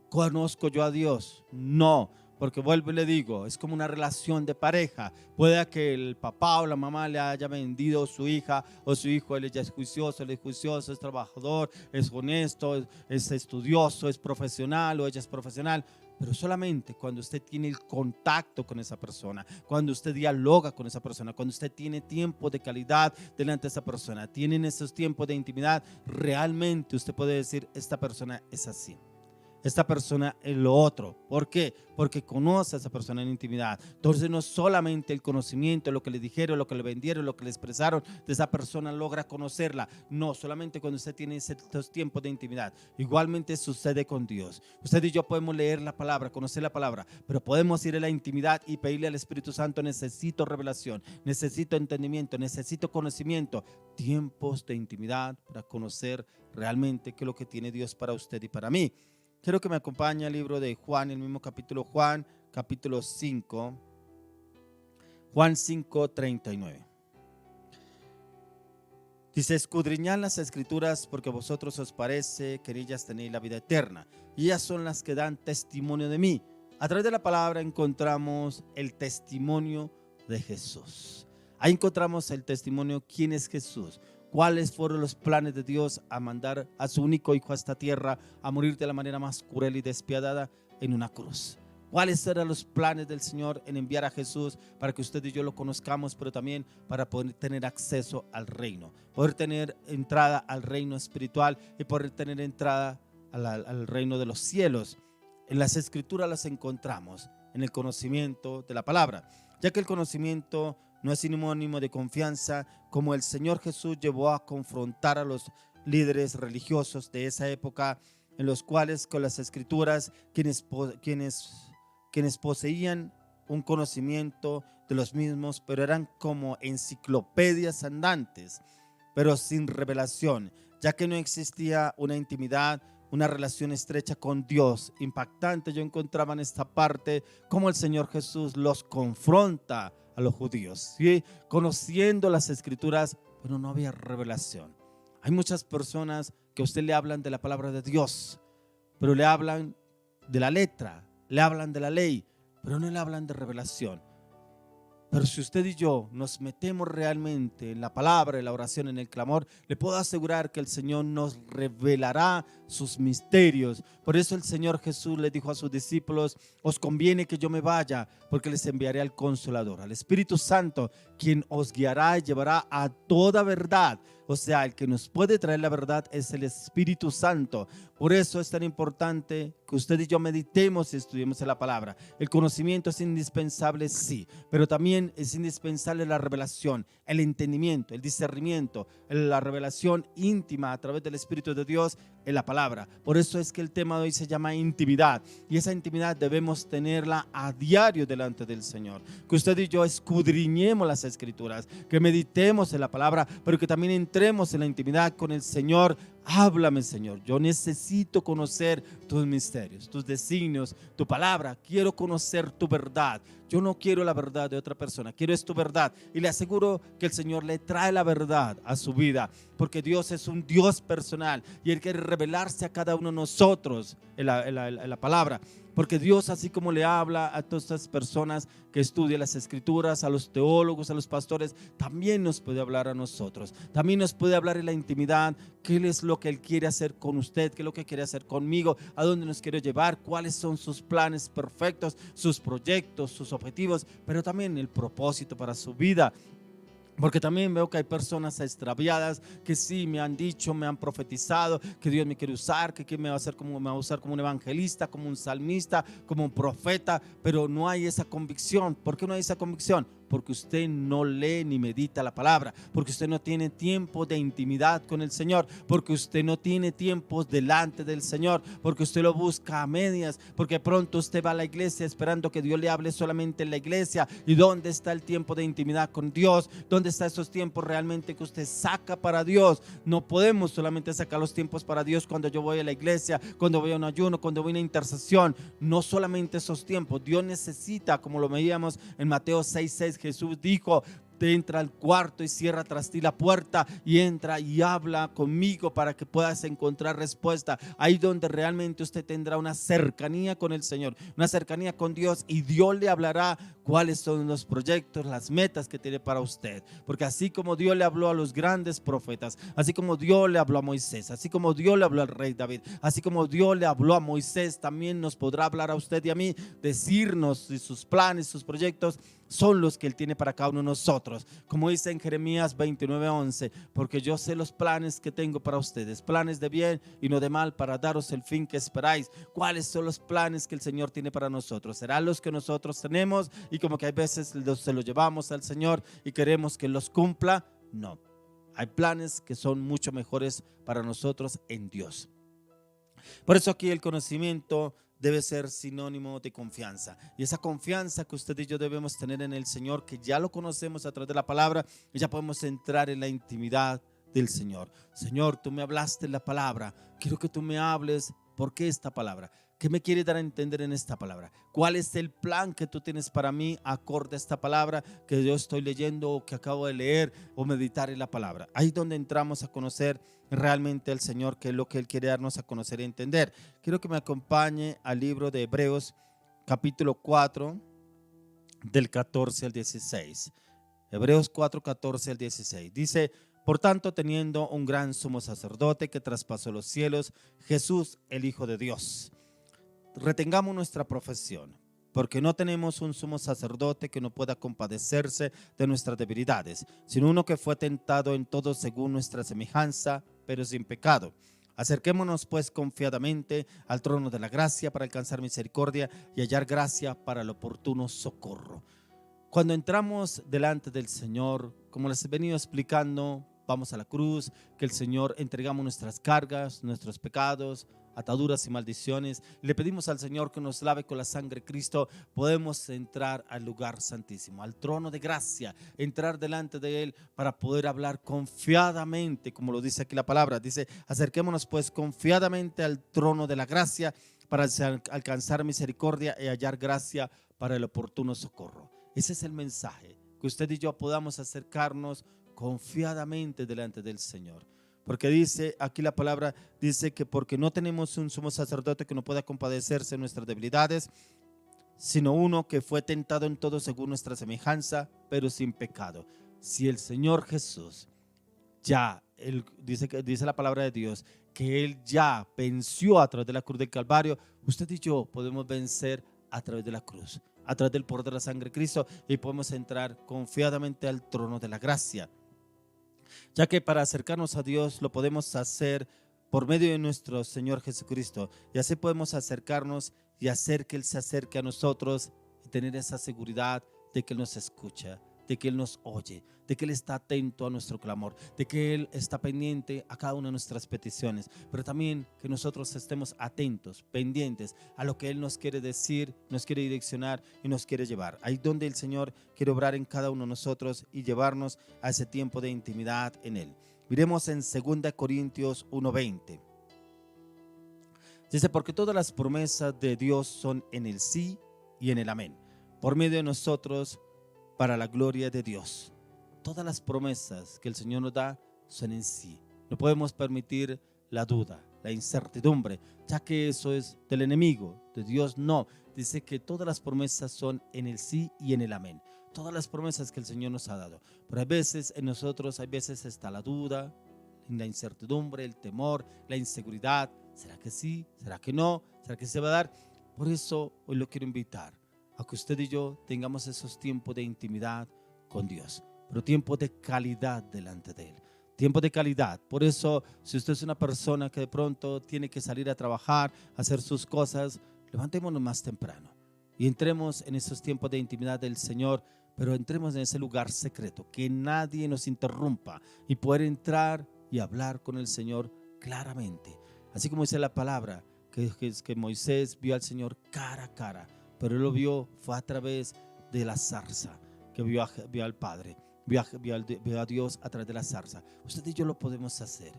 conozco yo a Dios. No, porque vuelvo y le digo, es como una relación de pareja. Puede que el papá o la mamá le haya vendido su hija o su hijo, él ya es juicioso, él es juicioso, es trabajador, es honesto, es estudioso, es profesional o ella es profesional. Pero solamente cuando usted tiene el contacto con esa persona, cuando usted dialoga con esa persona, cuando usted tiene tiempo de calidad delante de esa persona, tienen esos tiempos de intimidad, realmente usted puede decir, esta persona es así. Esta persona es lo otro. ¿Por qué? Porque conoce a esa persona en intimidad. Entonces no solamente el conocimiento, lo que le dijeron, lo que le vendieron, lo que le expresaron de esa persona logra conocerla. No, solamente cuando usted tiene estos tiempos de intimidad. Igualmente sucede con Dios. Usted y yo podemos leer la palabra, conocer la palabra, pero podemos ir a la intimidad y pedirle al Espíritu Santo, necesito revelación, necesito entendimiento, necesito conocimiento. Tiempos de intimidad para conocer realmente qué es lo que tiene Dios para usted y para mí. Quiero que me acompañe al libro de Juan, el mismo capítulo Juan, capítulo 5, Juan 5:39. Dice, escudriñad las Escrituras porque a vosotros os parece que en ellas tenéis la vida eterna, y ellas son las que dan testimonio de mí. A través de la palabra encontramos el testimonio de Jesús. Ahí encontramos el testimonio, ¿quién es Jesús? ¿Cuáles fueron los planes de Dios a mandar a su único hijo a esta tierra a morir de la manera más cruel y despiadada en una cruz? ¿Cuáles eran los planes del Señor en enviar a Jesús para que usted y yo lo conozcamos, pero también para poder tener acceso al reino, poder tener entrada al reino espiritual y poder tener entrada al reino de los cielos? En las Escrituras las encontramos en el conocimiento de la palabra, ya que el conocimiento no es sinónimo de confianza, como el Señor Jesús llevó a confrontar a los líderes religiosos de esa época, en los cuales con las Escrituras quienes poseían un conocimiento de los mismos, pero eran como enciclopedias andantes, pero sin revelación, ya que no existía una intimidad, una relación estrecha con Dios. Impactante yo encontraba en esta parte cómo el Señor Jesús los confronta a los judíos, ¿sí? Conociendo las Escrituras, pero no había revelación. Hay muchas personas que a usted le hablan de la palabra de Dios, pero le hablan de la letra, le hablan de la ley, pero no le hablan de revelación. Pero si usted y yo nos metemos realmente en la palabra, en la oración, en el clamor, le puedo asegurar que el Señor nos revelará sus misterios. Por eso el Señor Jesús le dijo a sus discípulos, os conviene que yo me vaya, porque les enviaré al Consolador, al Espíritu Santo, quien os guiará y llevará a toda verdad. O sea, el que nos puede traer la verdad es el Espíritu Santo. Por eso es tan importante que usted y yo meditemos y estudiemos en la palabra. El conocimiento es indispensable, sí, pero también es indispensable la revelación, el entendimiento, el discernimiento, la revelación íntima a través del Espíritu de Dios en la palabra. Por eso es que el tema de hoy se llama intimidad, y esa intimidad debemos tenerla a diario delante del Señor. Que usted y yo escudriñemos las Escrituras, que meditemos en la palabra, pero que también entremos en la intimidad con el Señor. Háblame, Señor, yo necesito conocer tus misterios, tus designios, tu palabra. Quiero conocer tu verdad. Yo no quiero la verdad de otra persona, quiero es tu verdad. Y le aseguro que el Señor le trae la verdad a su vida, porque Dios es un Dios personal y Él quiere revelarse a cada uno de nosotros en la palabra. Porque Dios, así como le habla a todas estas personas que estudian las Escrituras, a los teólogos, a los pastores, también nos puede hablar a nosotros. También nos puede hablar en la intimidad. ¿Qué es lo que Él quiere hacer con usted? ¿Qué es lo que quiere hacer conmigo? ¿A dónde nos quiere llevar? ¿Cuáles son sus planes perfectos, sus proyectos, sus objetivos? Pero también el propósito para su vida. Porque también veo que hay personas extraviadas que sí me han dicho, me han profetizado que Dios me quiere usar, que me va a hacer como, me va a usar como un evangelista, como un salmista, como un profeta, pero no hay esa convicción. ¿Por qué no hay esa convicción? Porque usted no lee ni medita la palabra, porque usted no tiene tiempo de intimidad con el Señor, porque usted no tiene tiempos delante del Señor, porque usted lo busca a medias, porque pronto usted va a la iglesia esperando que Dios le hable solamente en la iglesia. ¿Y dónde está el tiempo de intimidad con Dios? ¿Dónde están esos tiempos realmente que usted saca para Dios? No podemos solamente sacar los tiempos para Dios cuando yo voy a la iglesia, cuando voy a un ayuno, cuando voy a una intercesión. No solamente esos tiempos. Dios necesita, como lo veíamos en Mateo 6:6, Jesús dijo: te entra al cuarto y cierra tras ti la puerta y entra y habla conmigo para que puedas encontrar respuesta. Ahí donde realmente usted tendrá una cercanía con el Señor, una cercanía con Dios, y Dios le hablará cuáles son los proyectos, las metas que tiene para usted. Porque así como Dios le habló a los grandes profetas, así como Dios le habló a Moisés, así como Dios le habló al rey David, así como Dios le habló a Moisés, también nos podrá hablar a usted y a mí, decirnos si sus planes, sus proyectos son los que Él tiene para cada uno de nosotros. Como dice en Jeremías 29:11, porque yo sé los planes que tengo para ustedes, planes de bien y no de mal, para daros el fin que esperáis. ¿Cuáles son los planes que el Señor tiene para nosotros? ¿Serán los que nosotros tenemos y como que hay veces se los llevamos al Señor y queremos que los cumpla? No, hay planes que son mucho mejores para nosotros en Dios. Por eso aquí el conocimiento debe ser sinónimo de confianza, y esa confianza que usted y yo debemos tener en el Señor, que ya lo conocemos a través de la palabra, y ya podemos entrar en la intimidad del Señor. Señor, tú me hablaste en la palabra, quiero que tú me hables. ¿Por qué esta palabra? ¿Qué me quiere dar a entender en esta palabra? ¿Cuál es el plan que tú tienes para mí acorde a esta palabra que yo estoy leyendo o que acabo de leer o meditar en la palabra? Ahí es donde entramos a conocer realmente al Señor, que es lo que Él quiere darnos a conocer y entender. Quiero que me acompañe al libro de Hebreos, capítulo 4, del 14 al 16. Hebreos 4, 14 al 16. Dice: por tanto, teniendo un gran sumo sacerdote que traspasó los cielos, Jesús, el Hijo de Dios, retengamos nuestra profesión, porque no tenemos un sumo sacerdote que no pueda compadecerse de nuestras debilidades, sino uno que fue tentado en todo según nuestra semejanza, pero sin pecado. Acerquémonos pues confiadamente al trono de la gracia para alcanzar misericordia y hallar gracia para el oportuno socorro. Cuando entramos delante del Señor, como les he venido explicando, vamos a la cruz, que el Señor entregamos nuestras cargas, nuestros pecados, ataduras y maldiciones. Le pedimos al Señor que nos lave con la sangre de Cristo. Podemos entrar al lugar santísimo, al trono de gracia, entrar delante de Él para poder hablar confiadamente, como lo dice aquí la palabra. Dice: acerquémonos pues confiadamente al trono de la gracia para alcanzar misericordia y hallar gracia para el oportuno socorro. Ese es el mensaje, que usted y yo podamos acercarnos confiadamente delante del Señor. Porque dice aquí la palabra, dice que porque no tenemos un sumo sacerdote que no pueda compadecerse de nuestras debilidades, sino uno que fue tentado en todo según nuestra semejanza, pero sin pecado. Si el Señor Jesús ya, dice la palabra de Dios, que Él ya venció a través de la cruz del Calvario, usted y yo podemos vencer a través de la cruz, a través del poder de la sangre de Cristo, y podemos entrar confiadamente al trono de la gracia. ya que para acercarnos a Dios lo podemos hacer por medio de nuestro Señor Jesucristo, y así podemos acercarnos y hacer que Él se acerque a nosotros y tener esa seguridad de que Él nos escucha, de que Él nos oye, de que Él está atento a nuestro clamor, de que Él está pendiente a cada una de nuestras peticiones, pero también que nosotros estemos atentos, pendientes a lo que Él nos quiere decir, nos quiere direccionar y nos quiere llevar. Ahí donde el Señor quiere obrar en cada uno de nosotros y llevarnos a ese tiempo de intimidad en Él. Miremos en 2 Corintios 1:20. Dice, porque todas las promesas de Dios son en el sí y en el amén, por medio de nosotros, para la gloria de Dios. Todas las promesas que el Señor nos da son en sí. No podemos permitir la duda, la incertidumbre, ya que eso es del enemigo. De Dios no. Dice que todas las promesas son en el sí y en el amén. Todas las promesas que el Señor nos ha dado. Pero a veces en nosotros, está la duda, la incertidumbre, el temor, la inseguridad. ¿Será que sí? ¿Será que no? ¿Será que se va a dar? Por eso hoy lo quiero invitar a que usted y yo tengamos esos tiempos de intimidad con Dios, pero tiempo de calidad delante de Él. Tiempo de calidad. Por eso, si usted es una persona que de pronto tiene que salir a trabajar, a hacer sus cosas, levantémonos más temprano y entremos en esos tiempos de intimidad del Señor, pero entremos en ese lugar secreto, que nadie nos interrumpa y poder entrar y hablar con el Señor claramente. Así como dice la palabra, que Moisés vio al Señor cara a cara, pero él lo vio fue a través de la zarza, que vio al Padre, vio a Dios a través de la zarza. Usted y yo lo podemos hacer.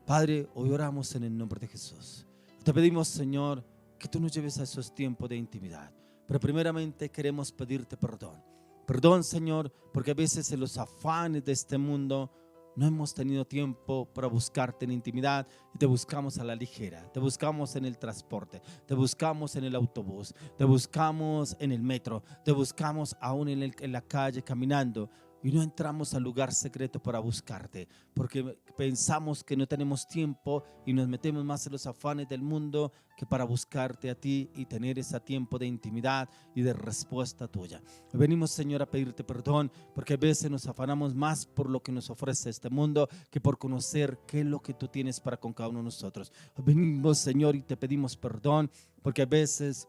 Padre, hoy oramos en el nombre de Jesús. Te pedimos, Señor, que tú nos lleves a esos tiempos de intimidad. Pero primeramente queremos pedirte perdón. Perdón, Señor, porque a veces en los afanes de este mundo no hemos tenido tiempo para buscarte en intimidad y te buscamos a la ligera, te buscamos en el transporte, te buscamos en el autobús, te buscamos en el metro, te buscamos aún en la calle caminando y no entramos al lugar secreto para buscarte porque pensamos que no tenemos tiempo y nos metemos más en los afanes del mundo que para buscarte a ti y tener ese tiempo de intimidad y de respuesta tuya. Venimos, Señor, a pedirte perdón porque a veces nos afanamos más por lo que nos ofrece este mundo que por conocer qué es lo que tú tienes para con cada uno de nosotros. Venimos, Señor, y te pedimos perdón porque a veces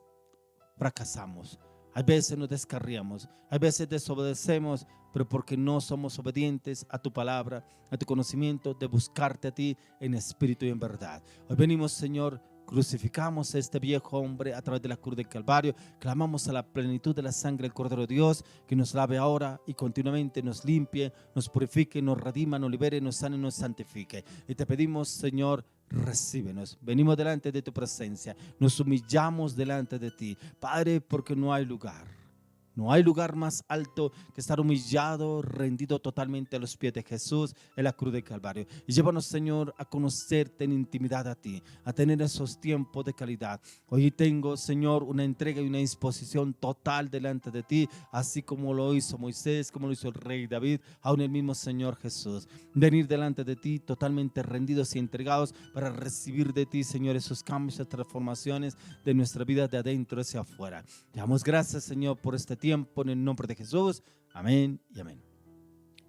fracasamos, a veces nos descarriamos, a veces desobedecemos, pero porque no somos obedientes a tu palabra, a tu conocimiento de buscarte a ti en espíritu y en verdad. Hoy venimos, Señor, crucificamos a este viejo hombre a través de la cruz del Calvario, clamamos a la plenitud de la sangre del Cordero de Dios, que nos lave ahora y continuamente nos limpie, nos purifique, nos redima, nos libere, nos sane, nos santifique. Y te pedimos, Señor, recíbenos. Venimos delante de tu presencia, nos humillamos delante de ti, Padre, porque no hay lugar. No hay lugar más alto que estar humillado, rendido totalmente a los pies de Jesús en la cruz del Calvario. Y llévanos, Señor, a conocerte en intimidad a ti, a tener esos tiempos de calidad. Hoy tengo, Señor, una entrega y una disposición total delante de ti, así como lo hizo Moisés, como lo hizo el rey David, aún el mismo Señor Jesús. Venir delante de ti totalmente rendidos y entregados para recibir de ti, Señor, esos cambios, esas transformaciones de nuestra vida de adentro hacia afuera. Te damos gracias, Señor, por este tiempo en el nombre de Jesús. Amén y amén.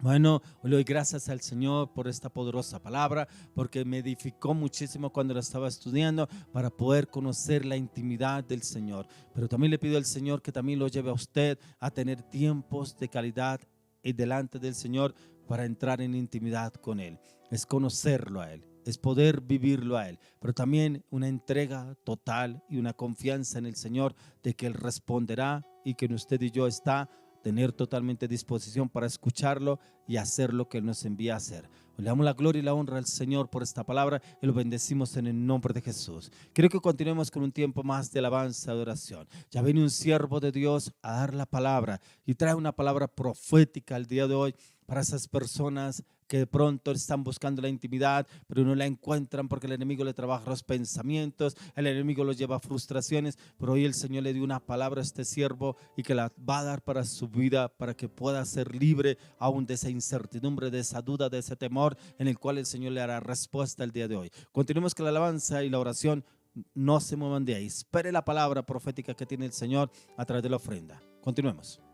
Bueno, hoy le doy gracias al Señor por esta poderosa palabra, porque me edificó muchísimo cuando la estaba estudiando para poder conocer la intimidad del Señor. Pero también le pido al Señor que también lo lleve a usted a tener tiempos de calidad y delante del Señor para entrar en intimidad con Él. Es conocerlo a Él, es poder vivirlo a Él, pero también una entrega total y una confianza en el Señor de que Él responderá y que usted y yo está tener totalmente disposición para escucharlo y hacer lo que Él nos envía a hacer. Le damos la gloria y la honra al Señor por esta palabra y lo bendecimos en el nombre de Jesús. Quiero que continuemos con un tiempo más de alabanza y adoración. Ya viene un siervo de Dios a dar la palabra y trae una palabra profética el día de hoy para esas personas que de pronto están buscando la intimidad, pero no la encuentran porque el enemigo le trabaja los pensamientos, el enemigo los lleva a frustraciones, pero hoy el Señor le dio una palabra a este siervo y que la va a dar para su vida, para que pueda ser libre aún de esa incertidumbre, de esa duda, de ese temor en el cual el Señor le hará respuesta el día de hoy. Continuemos con la alabanza y la oración. No se muevan de ahí. Espere la palabra profética que tiene el Señor a través de la ofrenda. Continuemos.